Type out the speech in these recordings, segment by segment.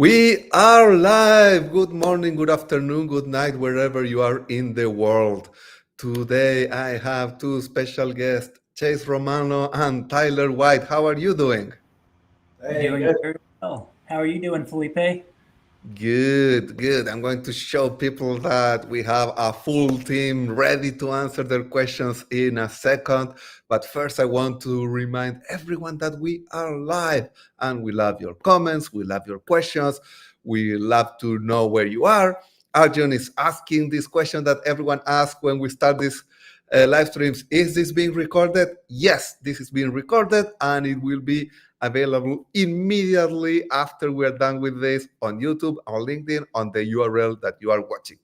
We are live. Good morning, good afternoon, good night, wherever you are in the world. Today I have two special guests, Chase Romano and Tyler White. How are you doing? Hey, Doing good. very well. How are you doing, Felipe? Good, good. I'm going to show people that we have a full team ready to answer their questions in a second. But first, I want to remind everyone that we are live and we love your comments, we love your questions, we love to know where you are. Arjun is asking this question that everyone asks when we start this live streams. Is this being recorded? Yes, this is being recorded and it will be available immediately after we're done with this on YouTube or LinkedIn on the URL that you are watching.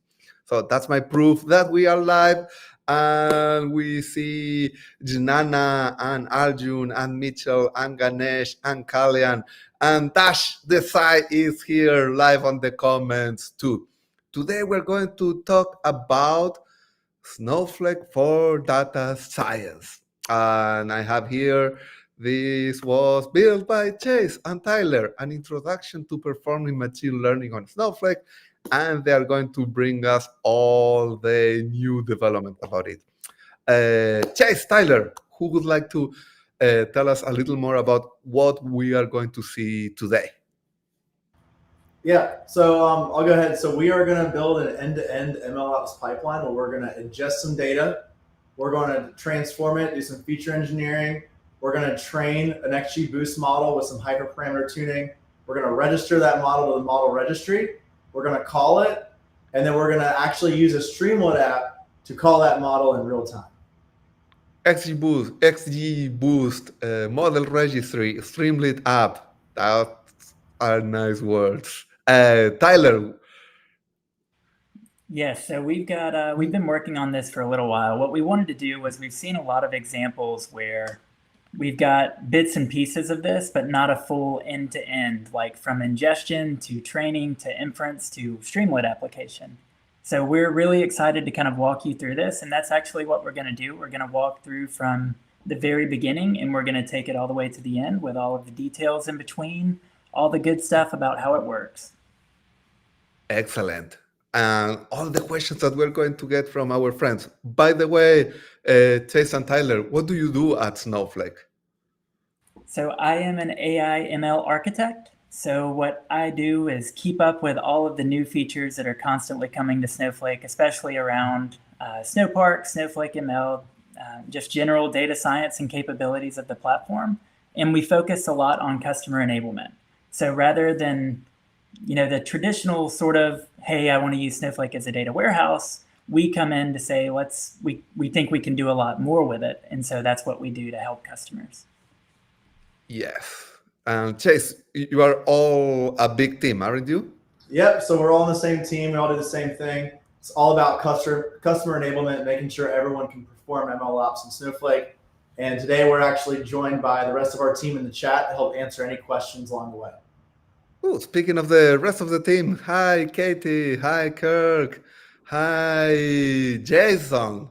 So that's my proof that we are live. And we see Jnana and Arjun and Mitchell and Ganesh and Kalyan and Dash Desai is here live on the comments too. Today we're going to talk about Snowflake for data science. And I have here, this was built by Chase and Tyler, an introduction to performing machine learning on Snowflake. And they are going to bring us all the new development about it. Chase, Tyler, who would like to tell us a little more about what we are going to see today? Yeah, so I'll go ahead. So we are going to build an end-to-end MLOps pipeline where we're going to ingest some data. We're going to transform it, do some feature engineering. We're going to train an XGBOOST model with some hyperparameter tuning. We're going to register that model to the model registry. We're going to call it, and then we're going to actually use a Streamlit app to call that model in real time. XGBOOST Model Registry, Streamlit app. That are nice words. Tyler. Yes, so we've been working on this for a little while. What we wanted to do was we've seen a lot of examples where we've got bits and pieces of this, but not a full end-to-end, like from ingestion to training to inference to Streamlit application. So we're really excited to kind of walk you through this, and that's actually what we're going to do. We're going to walk through from the very beginning, and we're going to take it all the way to the end with all of the details in between, all the good stuff about how it works. Excellent. And all the questions that we're going to get from our friends. By the way, Chase and Tyler, what do you do at Snowflake? So I am an AI ML architect. So what I do is keep up with all of the new features that are constantly coming to Snowflake, especially around Snowpark, Snowflake ML, just general data science and capabilities of the platform. And we focus a lot on customer enablement. So rather than the traditional sort of, hey, I want to use Snowflake as a data warehouse, we come in to say, we think we can do a lot more with it. And so that's what we do to help customers. Yes. And Chase, you are all a big team, aren't you? Yep, so we're all on the same team. We all do the same thing. It's all about customer enablement, making sure everyone can perform MLOps in Snowflake. And today we're actually joined by the rest of our team in the chat to help answer any questions along the way. Oh, speaking of the rest of the team, hi Katie, hi Kirk, hi Jason.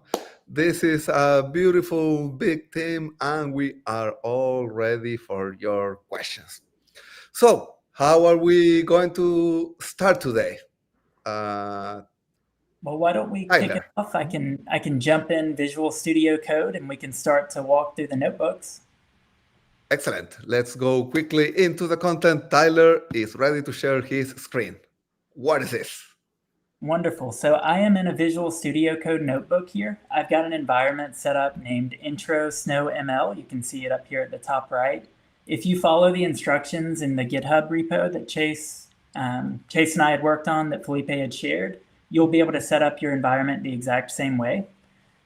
This is a beautiful big team and we are all ready for your questions. So, how are we going to start today? Well, why don't we kick it off? I can jump in Visual Studio Code and we can start to walk through the notebooks. Excellent. Let's go quickly into the content. Tyler is ready to share his screen. What is this? Wonderful. So I am in a Visual Studio Code notebook here. I've got an environment set up named Intro Snow ML. You can see it up here at the top right. If you follow the instructions in the GitHub repo that Chase and I had worked on that Felipe had shared, you'll be able to set up your environment the exact same way.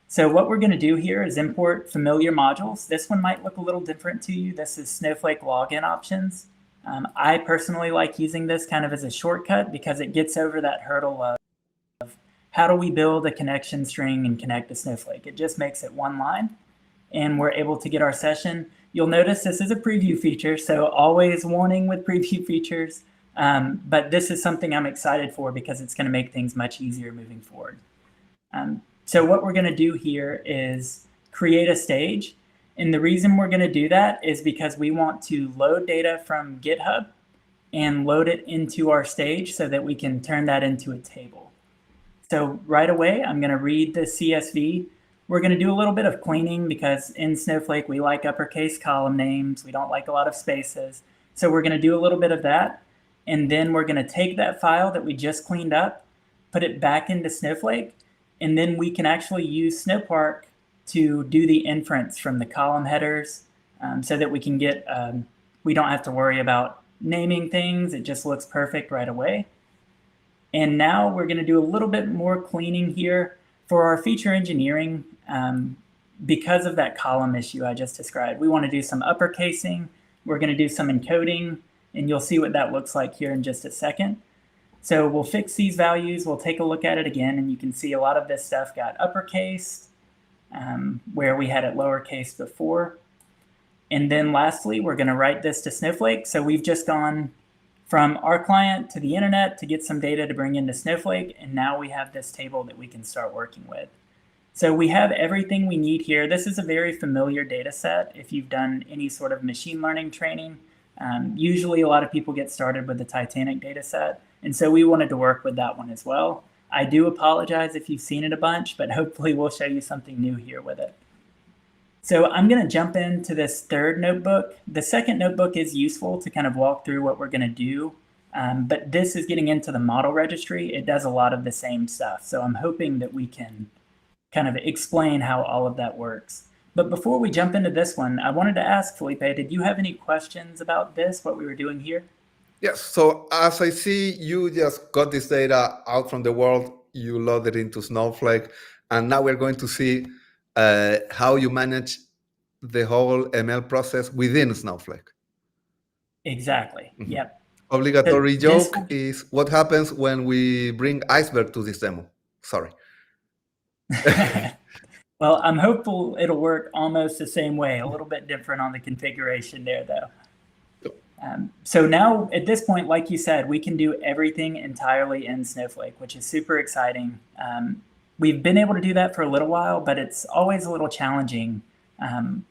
So what we're going to do here is import familiar modules. This one might look a little different to you. This is Snowflake login options. I personally like using this kind of as a shortcut because it gets over that hurdle of how do we build a connection string and connect to Snowflake. It just makes it one line and we're able to get our session. You'll notice this is a preview feature, so always warning with preview features. But this is something I'm excited for because it's going to make things much easier moving forward. So what we're going to do here is create a stage. And the reason we're going to do that is because we want to load data from GitHub and load it into our stage so that we can turn that into a table. So right away, I'm going to read the CSV. We're going to do a little bit of cleaning because in Snowflake, we like uppercase column names. We don't like a lot of spaces. So we're going to do a little bit of that. And then we're going to take that file that we just cleaned up, put it back into Snowflake, and then we can actually use Snowpark to do the inference from the column headers so that we can get, we don't have to worry about naming things. It just looks perfect right away. And now we're going to do a little bit more cleaning here for our feature engineering. Because of that column issue I just described, we want to do some uppercasing. We're going to do some encoding, and you'll see what that looks like here in just a second. So we'll fix these values. We'll take a look at it again, and you can see a lot of this stuff got uppercased where we had it lowercase before. And then lastly, we're going to write this to Snowflake. So we've just gone from our client to the internet to get some data to bring into Snowflake, and now we have this table that we can start working with. So we have everything we need here. This is a very familiar data set if you've done any sort of machine learning training. Usually a lot of people get started with the Titanic data set, and so we wanted to work with that one as well. I do apologize if you've seen it a bunch, but hopefully we'll show you something new here with it. So I'm going to jump into this third notebook. The second notebook is useful to kind of walk through what we're going to do, but this is getting into the model registry. It does a lot of the same stuff, so I'm hoping that we can kind of explain how all of that works. But before we jump into this one, I wanted to ask Felipe, did you have any questions about this, what we were doing here? Yes, so as I see, you just got this data out from the world, you load it into Snowflake, and now we're going to see how you manage the whole ML process within Snowflake. Exactly, yep. Obligatory joke is what happens when we bring Iceberg to this demo. Sorry. Well, I'm hopeful it'll work almost the same way, a little bit different on the configuration there, though. So now at this point, like you said, we can do everything entirely in Snowflake, which is super exciting. We've been able to do that for a little while, but it's always a little challenging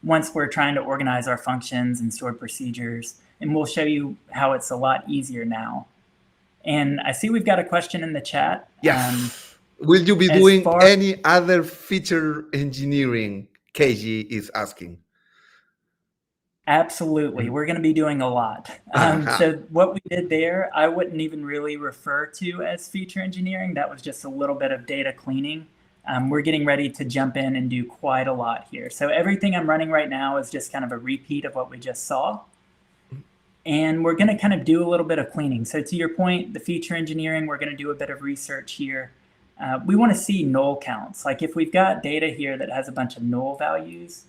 once we're trying to organize our functions and stored procedures. And we'll show you how it's a lot easier now. And I see we've got a question in the chat. Yes. Will you be doing any other feature engineering? KG is asking. Absolutely. We're going to be doing a lot. So what we did there, I wouldn't even really refer to as feature engineering. That was just a little bit of data cleaning. We're getting ready to jump in and do quite a lot here. So everything I'm running right now is just kind of a repeat of what we just saw. And we're going to kind of do a little bit of cleaning. So to your point, the feature engineering, we're going to do a bit of research here. We want to see null counts. Like if we've got data here that has a bunch of null values,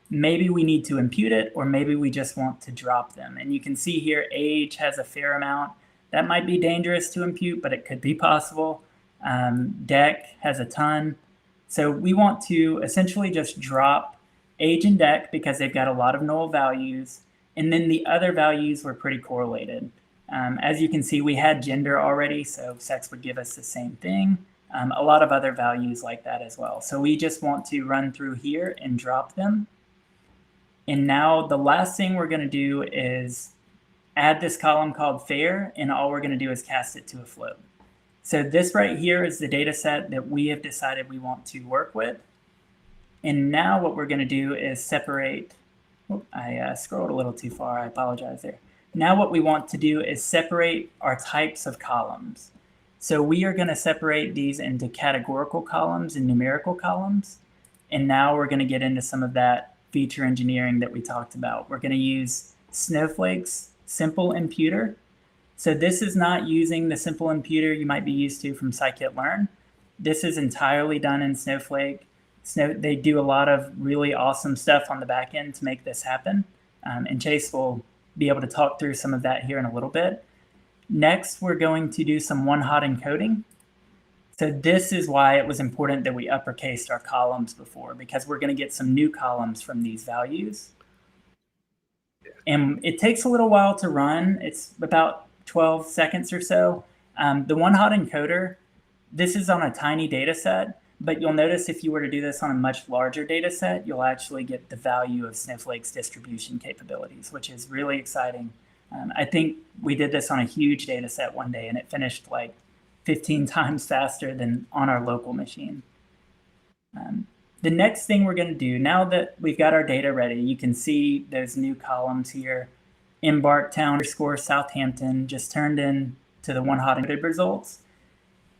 maybe we need to impute it, or maybe we just want to drop them. And you can see here, age has a fair amount. That might be dangerous to impute, but it could be possible. Dec has a ton. So we want to essentially just drop age and dec because they've got a lot of null values. And then the other values were pretty correlated. As you can see, we had gender already, so sex would give us the same thing. A lot of other values like that as well. So we just want to run through here and drop them. And now the last thing we're going to do is add this column called fair, and all we're going to do is cast it to a float. So this right here is the data set that we have decided we want to work with. And now what we're going to do is separate. I scrolled a little too far. I apologize there. Now what we want to do is separate our types of columns. So we are going to separate these into categorical columns and numerical columns. And now we're going to get into some of that feature engineering that we talked about. We're going to use Snowflake's simple imputer. So this is not using the simple imputer you might be used to from scikit-learn. This is entirely done in Snowflake. They do a lot of really awesome stuff on the back end to make this happen. And Chase will be able to talk through some of that here in a little bit. Next, we're going to do some one-hot encoding. So this is why it was important that we uppercased our columns before, because we're going to get some new columns from these values. And it takes a little while to run. It's about 12 seconds or so. The one-hot encoder, this is on a tiny data set, but you'll notice if you were to do this on a much larger data set, you'll actually get the value of Snowflake's distribution capabilities, which is really exciting. I think we did this on a huge data set one day, and it finished like 15 times faster than on our local machine. The next thing we're going to do, now that we've got our data ready, you can see those new columns here. Embarktown _ Southampton just turned in to the one hot encoded results.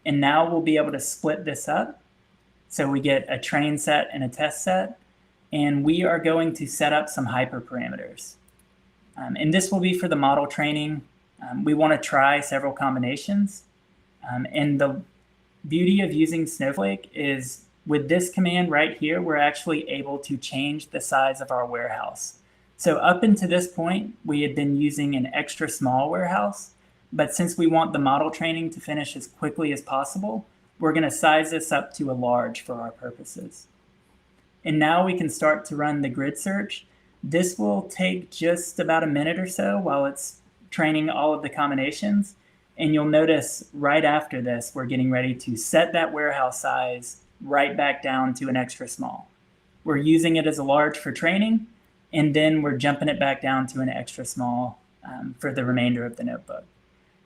And now we'll be able to split this up. So we get a train set and a test set. And we are going to set up some hyperparameters. And this will be for the model training. We want to try several combinations. And the beauty of using Snowflake is with this command right here, we're actually able to change the size of our warehouse. So up until this point, we had been using an extra small warehouse. But since we want the model training to finish as quickly as possible, we're going to size this up to a large for our purposes. And now we can start to run the grid search. This will take just about a minute or so while it's training all of the combinations. And you'll notice right after this, we're getting ready to set that warehouse size right back down to an extra small. We're using it as a large for training, and then we're jumping it back down to an extra small for the remainder of the notebook.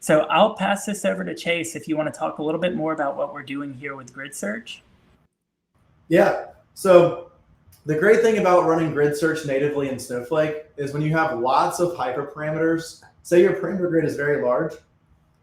So I'll pass this over to Chase if you want to talk a little bit more about what we're doing here with grid search. Yeah, so the great thing about running grid search natively in Snowflake is when you have lots of hyperparameters, say your parameter grid is very large,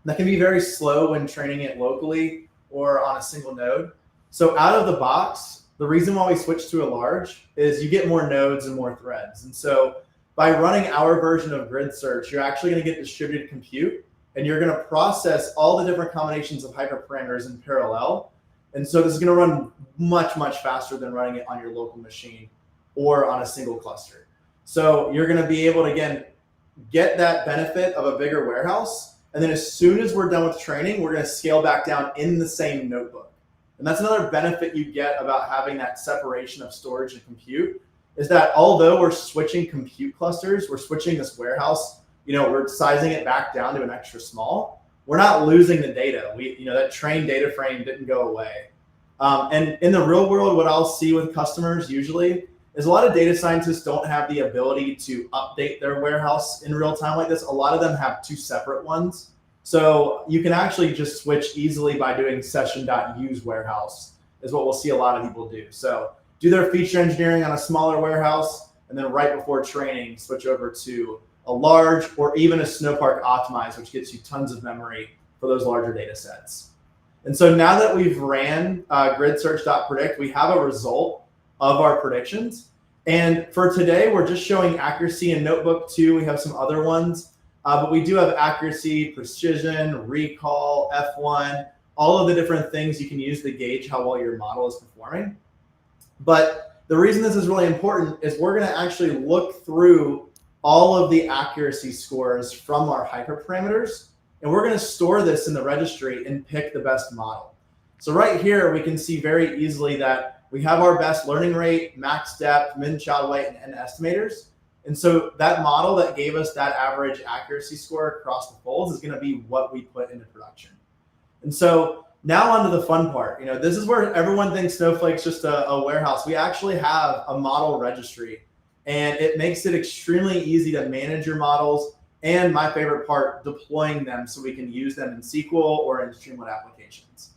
that can be very slow when training it locally or on a single node. So out of the box, the reason why we switch to a large is you get more nodes and more threads. And so by running our version of grid search, you're actually going to get distributed compute, and you're going to process all the different combinations of hyperparameters in parallel. And so this is going to run much, much faster than running it on your local machine or on a single cluster. So you're going to be able to, again, get that benefit of a bigger warehouse. And then as soon as we're done with training, we're going to scale back down in the same notebook. And that's another benefit you get about having that separation of storage and compute, is that although we're switching compute clusters, we're switching this warehouse, we're sizing it back down to an extra small. We're not losing the data. That trained data frame didn't go away. And in the real world, what I'll see with customers usually is a lot of data scientists don't have the ability to update their warehouse in real time like this. A lot of them have two separate ones. So you can actually just switch easily by doing session.use warehouse is what we'll see a lot of people do. So do their feature engineering on a smaller warehouse, and then right before training, switch over to a large or even a Snowpark optimized, which gets you tons of memory for those larger data sets. And so now that we've ran grid search.predict, we have a result of our predictions. And for today, we're just showing accuracy in Notebook 2. We have some other ones. But we do have accuracy, precision, recall, F1, all of the different things you can use to gauge how well your model is performing. But the reason this is really important is we're going to actually look through all of the accuracy scores from our hyperparameters, and we're going to store this in the registry and pick the best model. So right here, we can see very easily that we have our best learning rate, max depth, min child weight, and end estimators. And so that model that gave us that average accuracy score across the folds is going to be what we put into production. And so now onto the fun part. This is where everyone thinks Snowflake's just a warehouse. We actually have a model registry, and it makes it extremely easy to manage your models. And my favorite part, deploying them so we can use them in SQL or in Streamlit applications.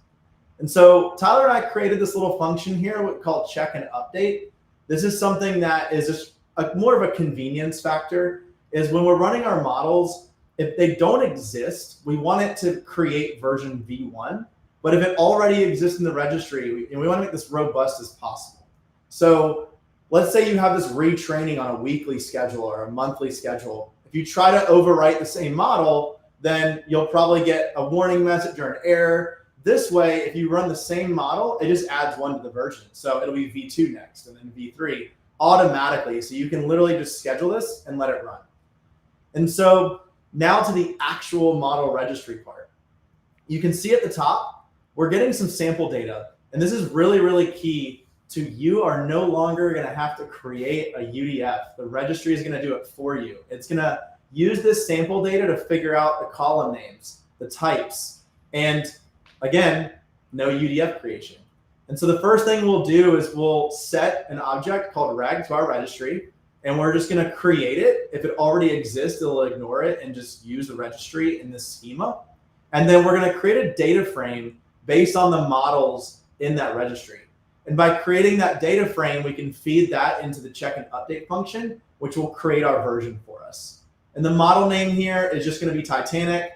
And so Tyler and I created this little function here called check and update. This is something that is just more of a convenience factor, is when we're running our models, if they don't exist, we want it to create version v1. But if it already exists in the registry, we want to make this robust as possible. So let's say you have this retraining on a weekly schedule or a monthly schedule. If you try to overwrite the same model, then you'll probably get a warning message or an error. This way, if you run the same model, it just adds one to the version. So it'll be v2 next, and then v3 automatically. So you can literally just schedule this and let it run. And so now to the actual model registry part. You can see at the top, we're getting some sample data. And this is really, really key to you are no longer going to have to create a UDF. The registry is going to do it for you. It's going to use this sample data to figure out the column names, the types, and again, no UDF creation. And so the first thing we'll do is we'll set an object called reg to our registry. and we're just going to create it. If it already exists, it'll ignore it and just use the registry in this schema. And then we're going to create a data frame based on the models in that registry. And by creating that data frame, we can feed that into the check and update function, which will create our version for us. And the model name here is just going to be Titanic,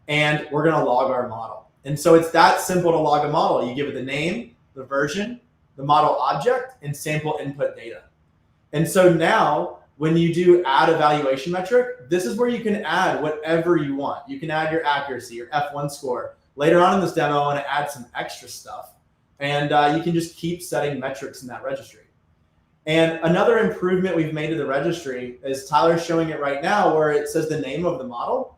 and we're going to log our model. And so it's that simple to log a model. You give it the name, the version, the model object, and sample input data. And so now when you do add evaluation metric, this is where you can add whatever you want. You can add your accuracy, your F1 score. Later on in this demo, I want to add some extra stuff. And you can just keep setting metrics in that registry. And another improvement we've made to the registry is Tyler's showing it right now where it says the name of the model.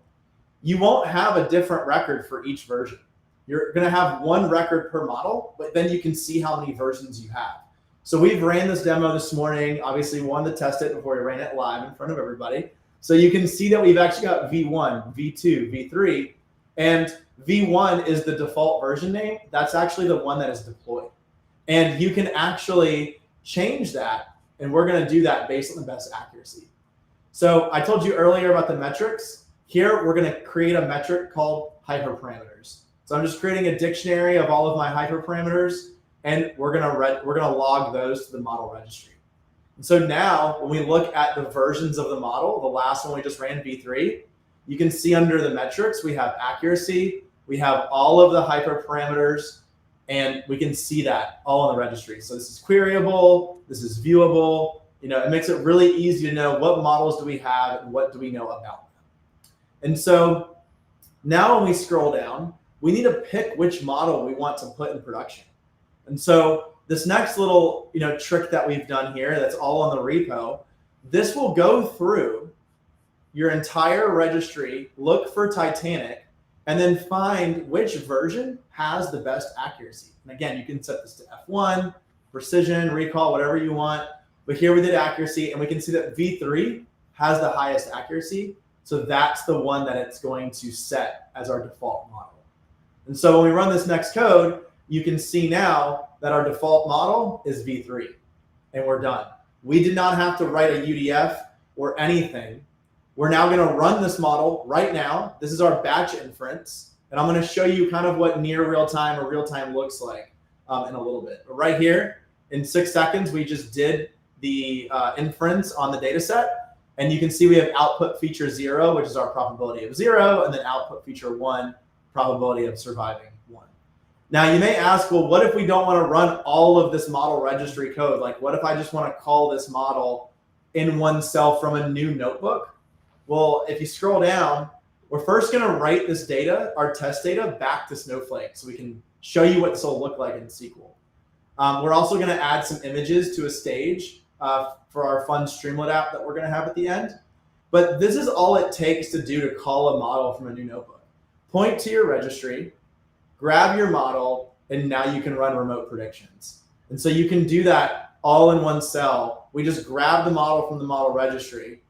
You won't have a different record for each version. You're going to have one record per model, but then you can see how many versions you have. So we've ran this demo this morning. Obviously, we wanted to test it before we ran it live in front of everybody. So you can see that we've actually got V1, V2, V3, and V1 is the default version name. That's actually the one that is deployed. And you can actually change that, and we're going to do that based on the best accuracy. So I told you earlier about the metrics. Here, we're going to create a metric called hyperparameters. So I'm just creating a dictionary of all of my hyperparameters, and we're going to log those to the model registry. And so now, when we look at the versions of the model, the last one we just ran, V3, you can see under the metrics, we have accuracy, we have all of the hyperparameters, and we can see that all in the registry. So this is queryable, this is viewable. You know, it makes it really easy to know what models do we have and what do we know about them. And so now when we scroll down, we need to pick which model we want to put in production. And so this next little trick that we've done here, that's all on the repo, this will go through your entire registry, look for Titanic, and then find which version has the best accuracy. And again, you can set this to F1, precision, recall, whatever you want. But here we did accuracy, and we can see that V3 has the highest accuracy. So that's the one that it's going to set as our default model. And so when we run this next code, you can see now that our default model is V3, and we're done. We did not have to write a UDF or anything. We're now going to run this model right now. This is our batch inference, and I'm going to show you kind of what near real-time or real-time looks like in a little bit. But right here, in 6 seconds, we just did the inference on the data set, and you can see we have output feature 0, which is our probability of 0, and then output feature 1, probability of surviving 1. Now, you may ask, well, what if we don't want to run all of this model registry code? Like, what if I just want to call this model in one cell from a new notebook? Well, if you scroll down, we're first going to write this data, our test data, back to Snowflake so we can show you what this will look like in SQL. We're also going to add some images to a stage for our fun Streamlit app that we're going to have at the end. But this is all it takes to do to call a model from a new notebook. Point to your registry, grab your model, and now you can run remote predictions. And so you can do that all in one cell. We just grab the model from the model registry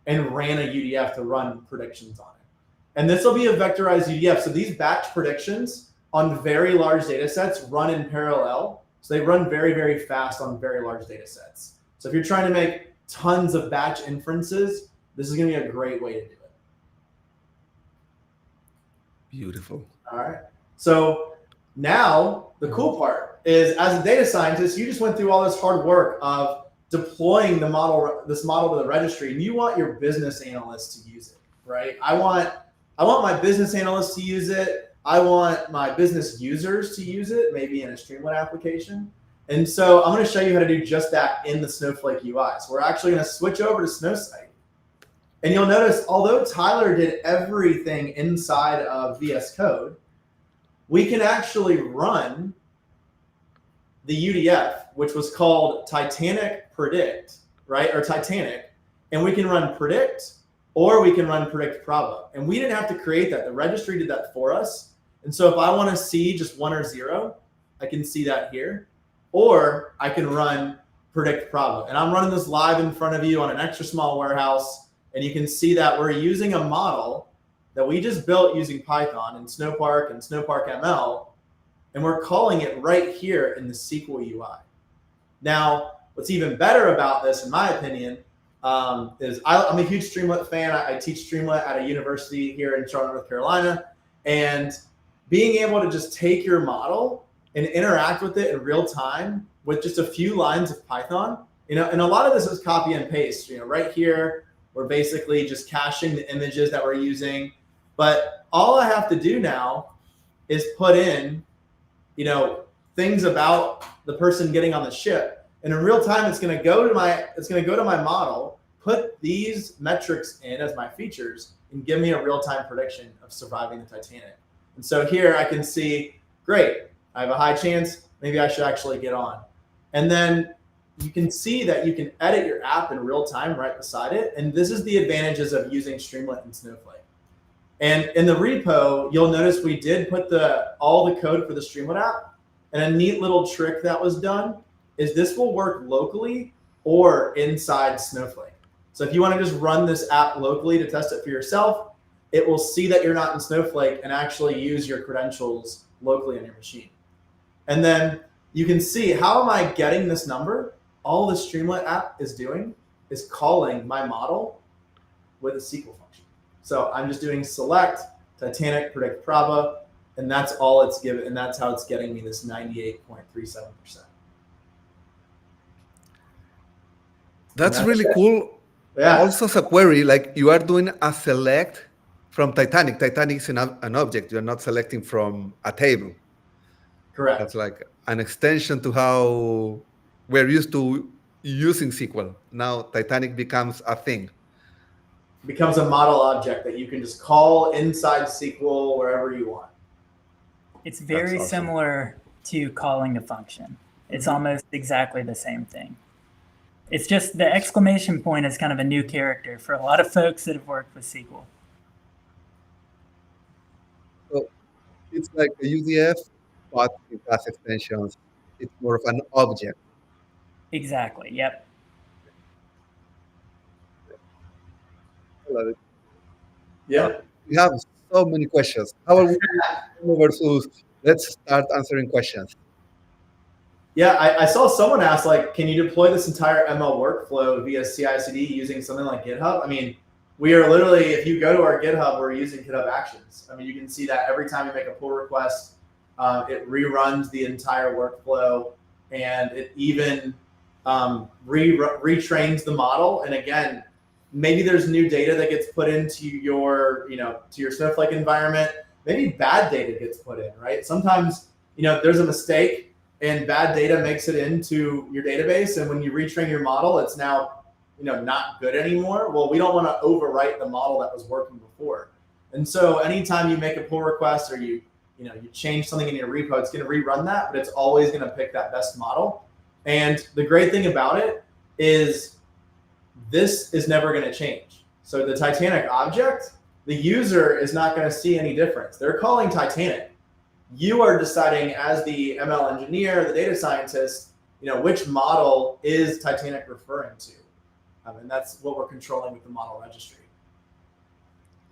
and ran a UDF to run predictions on it. And this will be a vectorized UDF. So these batch predictions on very large data sets run in parallel. So they run very, very fast on very large data sets. So if you're trying to make tons of batch inferences, this is going to be a great way to do it. Beautiful. All right. So now the cool part is, as a data scientist, you just went through all this hard work of deploying this model to the registry, and you want your business analysts to use it, right? I want my business analysts to use it. I want my business users to use it, maybe in a Streamlit application. And so I'm going to show you how to do just that in the Snowflake UI. So we're actually going to switch over to Snowsite. And you'll notice, although Tyler did everything inside of VS Code, we can actually run the UDF, which was called Titanic Predict, right? Or Titanic. And we can run Predict, or we can run Predict Probo. And we didn't have to create that. The registry did that for us. And so if I want to see just 1 or 0, I can see that here. Or I can run Predict Probo. And I'm running this live in front of you on an extra small warehouse. And you can see that we're using a model that we just built using Python and Snowpark and Snowpark ML. And we're calling it right here in the SQL UI. Now, what's even better about this, in my opinion, I'm a huge Streamlet fan. I teach Streamlet at a university here in Charlotte, North Carolina, and being able to just take your model and interact with it in real time with just a few lines of Python, and a lot of this is copy and paste. Right here, we're basically just caching the images that we're using, but all I have to do now is put in, things about the person getting on the ship, and in real time, it's going to go to my model, put these metrics in as my features, and give me a real-time prediction of surviving the Titanic. And so here I can see, great, I have a high chance, maybe I should actually get on. And then you can see that you can edit your app in real time right beside it. And this is the advantages of using Streamlit and Snowflake. And in the repo, you'll notice we did put all the code for the Streamlit app. And a neat little trick that was done is this will work locally or inside Snowflake. So if you want to just run this app locally to test it for yourself, it will see that you're not in Snowflake and actually use your credentials locally on your machine. And then you can see, how am I getting this number? All the Streamlit app is doing is calling my model with a SQL function. So I'm just doing select Titanic predict proba, and that's all it's given, and that's how it's getting me this 98.37%. That's really cool. Yeah. Also, as a query, like you are doing a select from Titanic. Titanic is an object. You're not selecting from a table. Correct. That's like an extension to how we're used to using SQL. Now Titanic becomes a thing. Becomes a model object that you can just call inside SQL wherever you want. It's very awesome. Similar to calling a function. It's almost exactly the same thing. It's just the exclamation point is kind of a new character for a lot of folks that have worked with SQL. So it's like a UDF, but it has extensions. It's more of an object. Exactly. Yep. I love it. Yeah. We have so many questions. How are we over to let's start answering questions? Yeah, I saw someone ask, like, can you deploy this entire ML workflow via CI/CD using something like GitHub? I mean, we are literally, if you go to our GitHub, we're using GitHub Actions. I mean, you can see that every time you make a pull request, it reruns the entire workflow, and it even retrains the model. And again, maybe there's new data that gets put into your, to your Snowflake environment. Maybe bad data gets put in, right? Sometimes, there's a mistake and bad data makes it into your database. And when you retrain your model, it's now, not good anymore. Well, we don't want to overwrite the model that was working before. And so anytime you make a pull request or you change something in your repo, it's going to rerun that, but it's always going to pick that best model. And the great thing about it is this is never going to change. So the Titanic object, the user is not going to see any difference. They're calling Titanic. You are deciding as the ML engineer, the data scientist, which model is Titanic referring to. And that's what we're controlling with the model registry.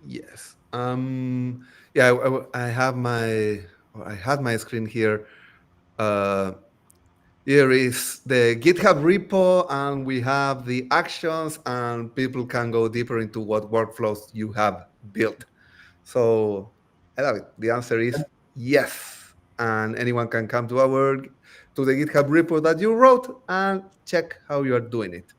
Yes. Yeah, I had my screen here. Here is the GitHub repo, and we have the actions, and people can go deeper into what workflows you have built. So I love it. The answer is yes. And anyone can come to the GitHub repo that you wrote and check how you are doing it.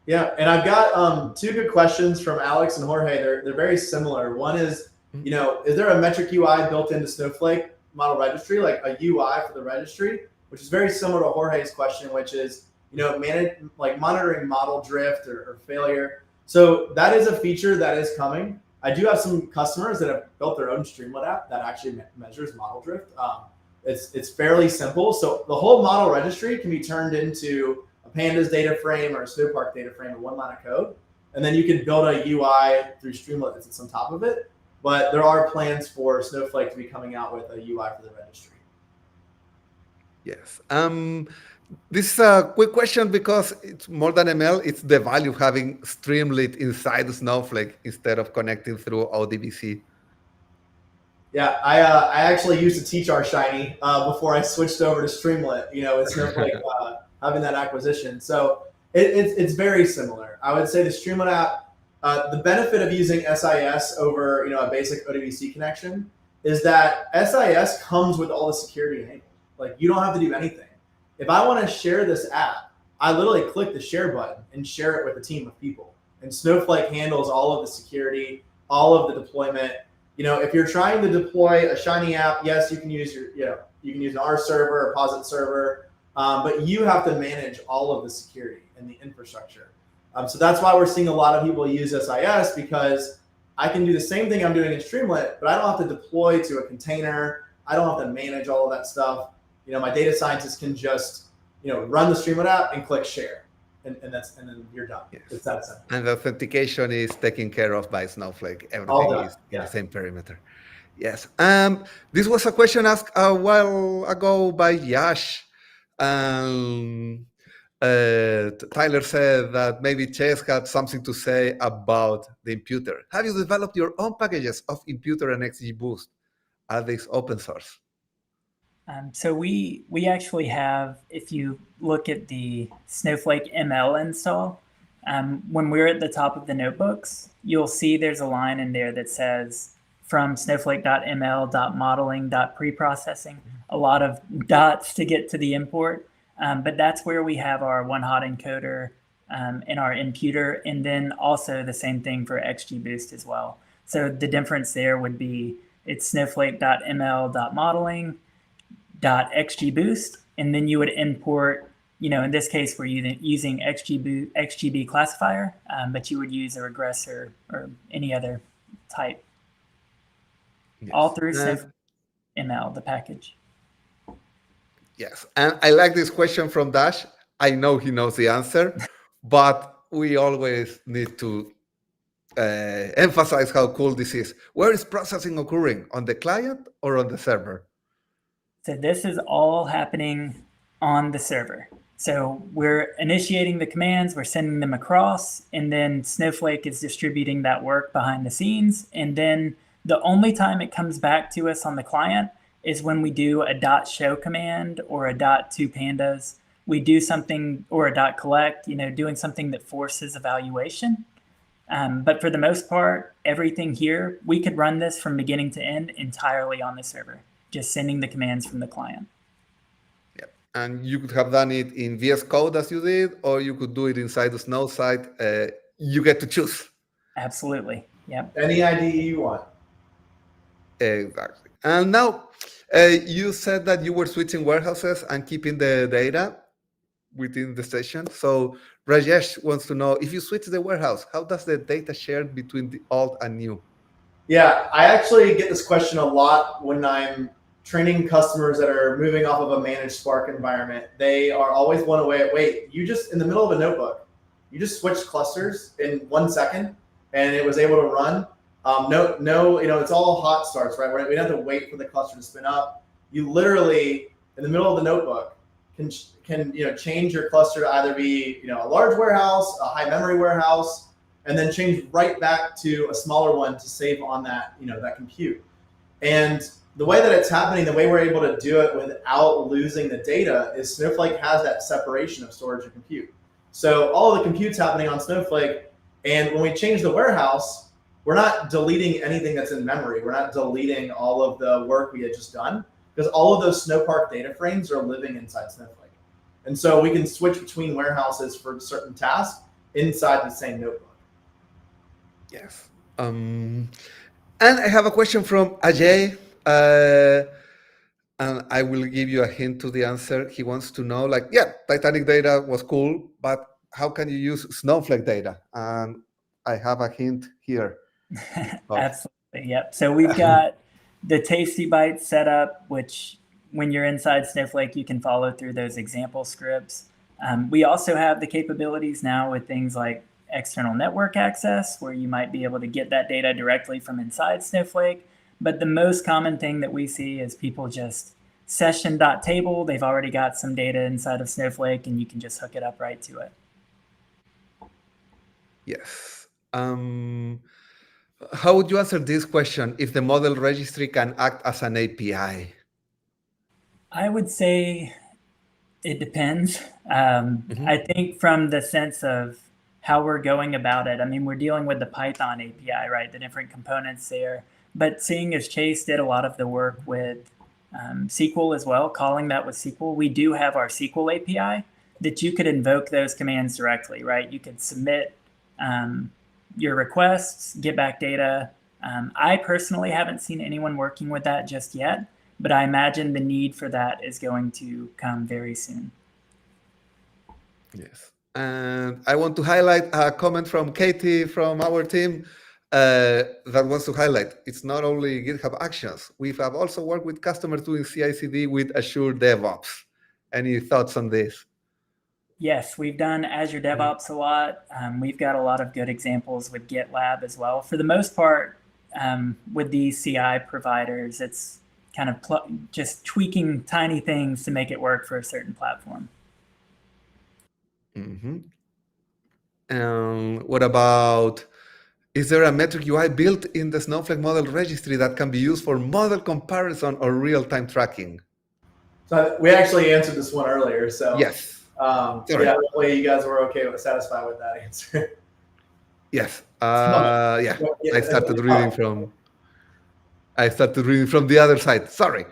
Yeah, and I've got two good questions from Alex and Jorge. They're very similar. One is, is there a metric UI built into Snowflake model registry, like a UI for the registry, which is very similar to Jorge's question, which is, monitoring model drift or failure. So that is a feature that is coming. I do have some customers that have built their own Streamlit app that actually measures model drift. It's fairly simple. So the whole model registry can be turned into a Pandas data frame or a Snowpark data frame in one line of code. And then you can build a UI through Streamlit that sits on top of it. But there are plans for Snowflake to be coming out with a UI for the registry. Yes. This is a quick question because it's more than ML. It's the value of having Streamlit inside Snowflake instead of connecting through ODBC. Yeah, I actually used to teach our Shiny before I switched over to Streamlit, with Snowflake having that acquisition. So It's very similar. I would say the Streamlit app, the benefit of using SIS over a basic ODBC connection is that SIS comes with all the security enabled. Like you don't have to do anything. If I want to share this app, I literally click the share button and share it with a team of people. And Snowflake handles all of the security, all of the deployment. If you're trying to deploy a Shiny app, yes, you can use you can use an R server, a POSIT server, but you have to manage all of the security and the infrastructure. So that's why we're seeing a lot of people use SIS, because I can do the same thing I'm doing in Streamlit, but I don't have to deploy to a container. I don't have to manage all of that stuff. My data scientist can just run the Streamlit app and click share, and then you're done. Yes. It's that simple. And the authentication is taken care of by Snowflake. Everything is in the same perimeter. Yes. This was a question asked a while ago by Yash. Tyler said that maybe Chase had something to say about the Imputer. Have you developed your own packages of Imputer and XG Boost? Are these open source? So we actually have, if you look at the Snowflake ML install, when we're at the top of the notebooks, you'll see there's a line in there that says from snowflake.ml.modeling.preprocessing, a lot of dots to get to the import. But that's where we have our one-hot encoder and our imputer, and then also the same thing for XGBoost as well. So the difference there would be it's snowflake.ml.modeling.xgboost, and then you would import, in this case, we're using XGB classifier, but you would use a regressor or any other type. Yes. All through ML, the package. Yes, and I like this question from Dash. I know he knows the answer, but we always need to emphasize how cool this is. Where is processing occurring, on the client or on the server? So this is all happening on the server. So we're initiating the commands, we're sending them across, and then Snowflake is distributing that work behind the scenes. And then the only time it comes back to us on the client is when we do a .show command or a .2pandas. We do something, or a .collect, doing something that forces evaluation. But for the most part, everything here, we could run this from beginning to end entirely on the server, just sending the commands from the client. Yep. And you could have done it in VS Code as you did, or you could do it inside the Snow site. You get to choose. Absolutely. Yep. Any IDE you want. Exactly. And now, you said that you were switching warehouses and keeping the data within the session. So Rajesh wants to know, if you switch the warehouse, how does the data shared between the old and new? Yeah, I actually get this question a lot when I'm training customers that are moving off of a managed Spark environment. They are always blown away. Wait, you just, in the middle of a notebook, you just switched clusters in 1 second and it was able to run. No, it's all hot starts, right? We don't have to wait for the cluster to spin up. You literally, in the middle of the notebook, can change your cluster to either be a large warehouse, a high memory warehouse, and then change right back to a smaller one to save on that that compute. And the way that it's happening, the way we're able to do it without losing the data is Snowflake has that separation of storage and compute. So all of the compute's happening on Snowflake, and when we change the warehouse, we're not deleting anything that's in memory. We're not deleting all of the work we had just done, because all of those Snowpark DataFrames are living inside Snowflake. And so we can switch between warehouses for certain tasks inside the same notebook. Yes. And I have a question from Ajay. And I will give you a hint to the answer. He wants to know, Titanic data was cool, but how can you use Snowflake data? And I have a hint here. Absolutely, yep. So we've got the Tasty Bytes set up, which when you're inside Snowflake, you can follow through those example scripts. We also have the capabilities now with things like external network access, where you might be able to get that data directly from inside Snowflake. But the most common thing that we see is people just session.table. They've already got some data inside of Snowflake, and you can just hook it up right to it. Yes. How would you answer this question if the model registry can act as an API? I would say It depends. I think from the sense of how we're going about it, I mean, we're dealing with the Python API, right? The different components there. But seeing as Chase did a lot of the work with SQL as well, calling that with SQL, we do have our SQL API that you could invoke those commands directly, right? You could submit your requests, get back data. I personally haven't seen anyone working with that just yet, but I imagine the need for that is going to come very soon. Yes. And I want to highlight a comment from Katie from our team that wants to highlight it's not only GitHub Actions. We have also worked with customers doing CI/CD with Azure DevOps. Any thoughts on this? Yes, we've done Azure DevOps a lot. We've got a lot of good examples with GitLab as well. For the most part, with these CI providers, it's kind of just tweaking tiny things to make it work for a certain platform. What about, is there a metric UI built in the Snowflake model registry that can be used for model comparison or real-time tracking? So we actually answered this one earlier. So yes. Yeah, hopefully you guys were satisfied with that answer. Yes. Yeah. I started reading from the other side. Sorry.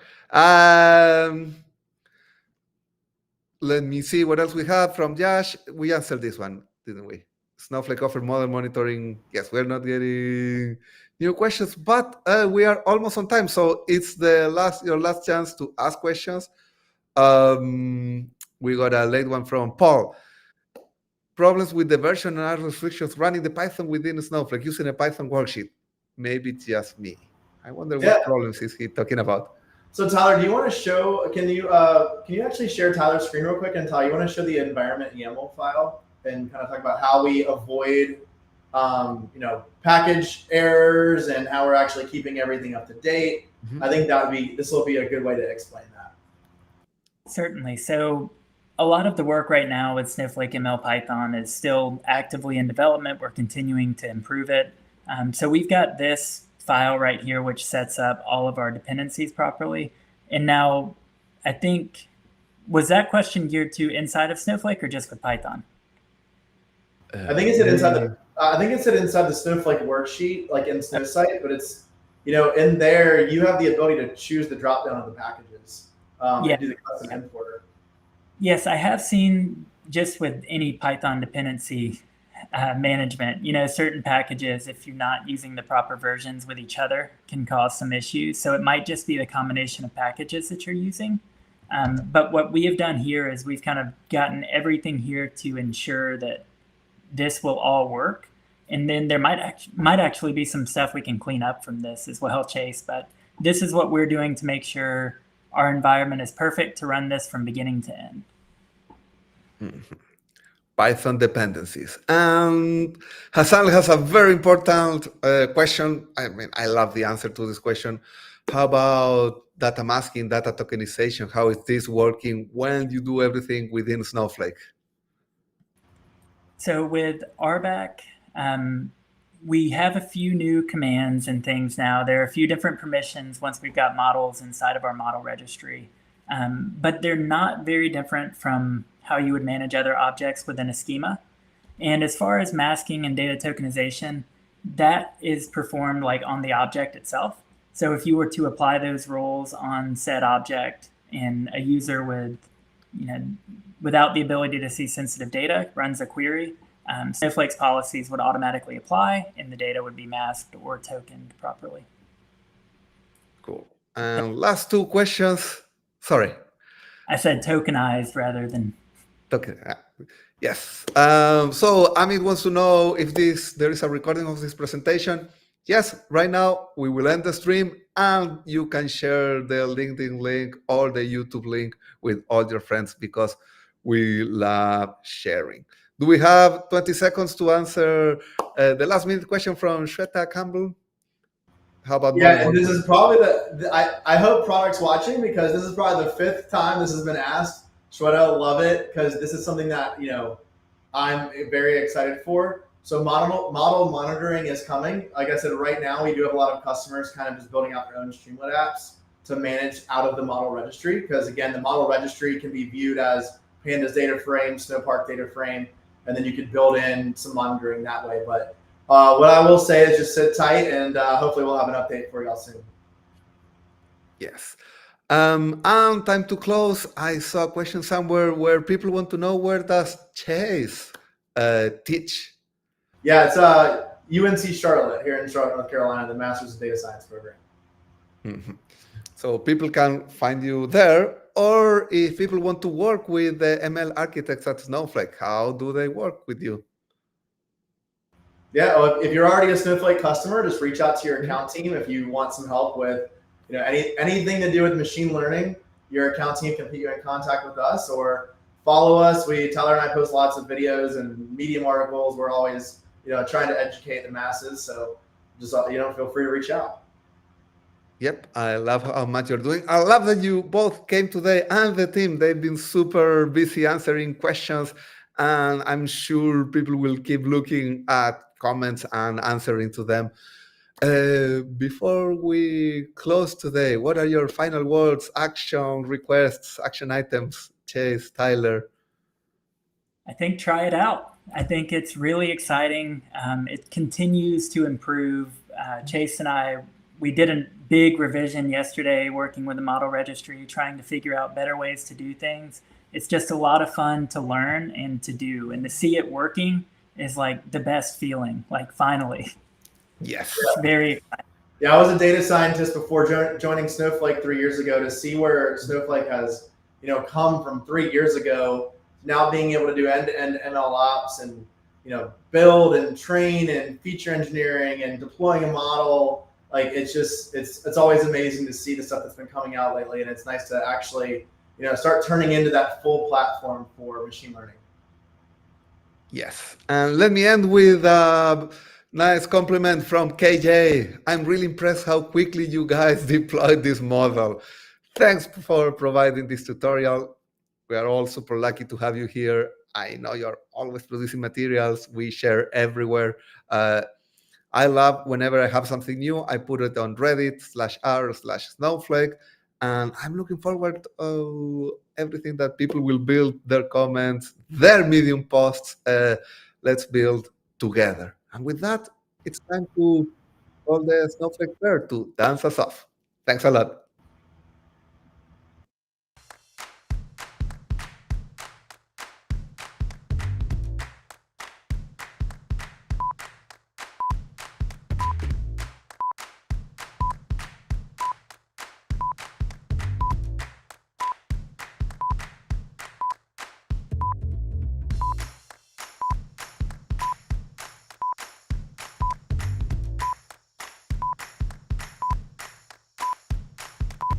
Let me see what else we have from Josh. We answered this one, didn't we? Snowflake offer model monitoring. Yes, we're not getting new questions, but we are almost on time. So it's your last chance to ask questions. We got a late one from Paul. Problems with the version and other restrictions running the Python within Snowflake using a Python worksheet. Maybe it's just me. I wonder what problems is he talking about. So Tyler, do you want to show? Can you actually share Tyler's screen real quick? And Tyler, you want to show the environment YAML file and kind of talk about how we avoid, package errors and how we're actually keeping everything up to date. I think this will be a good way to explain that. Certainly. So a lot of the work right now with Snowflake ML Python is still actively in development. We're continuing to improve it. So we've got this file right here, which sets up all of our dependencies properly. And now I think, was that question geared to inside of Snowflake or just with Python? I think it said inside the Snowflake worksheet, like in Snowsite, but it's, in there, you have the ability to choose the dropdown of the packages and do the custom importer. Yes, I have seen just with any Python dependency management, certain packages, if you're not using the proper versions with each other, can cause some issues. So it might just be the combination of packages that you're using. But what we have done here is we've kind of gotten everything here to ensure that this will all work. And then there might actually be some stuff we can clean up from this as well, Chase. But this is what we're doing to make sure our environment is perfect to run this from beginning to end. Python dependencies. And Hassan has a very important question. I mean, I love the answer to this question. How about data masking, data tokenization? How is this working when you do everything within Snowflake? So with RBAC, we have a few new commands and things now. There are a few different permissions once we've got models inside of our model registry. But they're not very different from how you would manage other objects within a schema. And as far as masking and data tokenization, that is performed like on the object itself. So if you were to apply those rules on said object and a user with, without the ability to see sensitive data runs a query, Snowflake's policies would automatically apply and the data would be masked or tokened properly. Cool. And last two questions. Sorry. I said tokenized rather than token. Yes. So Amit wants to know if there is a recording of this presentation. Yes, right now we will end the stream and you can share the LinkedIn link or the YouTube link with all your friends because we love sharing. Do we have 20 seconds to answer the last minute question from Shweta Campbell? How about and this is probably I hope product's watching because this is probably the 5th time this has been asked. Shweta, love it because this is something that I'm very excited for. So model monitoring is coming. Like I said, right now we do have a lot of customers kind of just building out their own Streamlit apps to manage out of the model registry, because again, the model registry can be viewed as Pandas DataFrame, Snowpark DataFrame, and then you could build in some monitoring that way. But what I will say is just sit tight, and hopefully we'll have an update for y'all soon. Yes. And time to close. I saw a question somewhere where people want to know, where does Chase teach? Yeah, it's UNC Charlotte here in Charlotte, North Carolina, the Masters of Data Science program. Mm-hmm. So people can find you there, or if people want to work with the ML architects at Snowflake, how do they work with you? Yeah, well, if you're already a Snowflake customer, just reach out to your account team. If you want some help with anything to do with machine learning, your account team can put you in contact with us, or follow us. Tyler and I post lots of videos and Medium articles. We're always trying to educate the masses. So just feel free to reach out. Yep, I love how much you're doing. I love that you both came today, and the team. They've been super busy answering questions, and I'm sure people will keep looking at comments and answering to them. Before we close today, what are your final words, action requests, action items, Chase, Tyler? I think try it out. I think it's really exciting. It continues to improve. Chase and I, we did a big revision yesterday, working with the model registry, trying to figure out better ways to do things. It's just a lot of fun to learn and to do, and to see it working is like the best feeling, like finally. Yes. It's very exciting. Yeah, I was a data scientist before joining Snowflake 3 years ago. To see where Snowflake has, come from 3 years ago, now being able to do end-to-end ML ops and, build and train and feature engineering and deploying a model. Like it's always amazing to see the stuff that's been coming out lately, and it's nice to actually, start turning into that full platform for machine learning. Yes, and let me end with a nice compliment from KJ. I'm really impressed how quickly you guys deployed this model. Thanks for providing this tutorial. We are all super lucky to have you here. I know you're always producing materials. We share everywhere. I love whenever I have something new, I put it on Reddit/r/Snowflake, and I'm looking forward to everything that people will build, their comments, their Medium posts. Let's build together. And with that, it's time to call the Snowflake Fair to dance us off. Thanks a lot.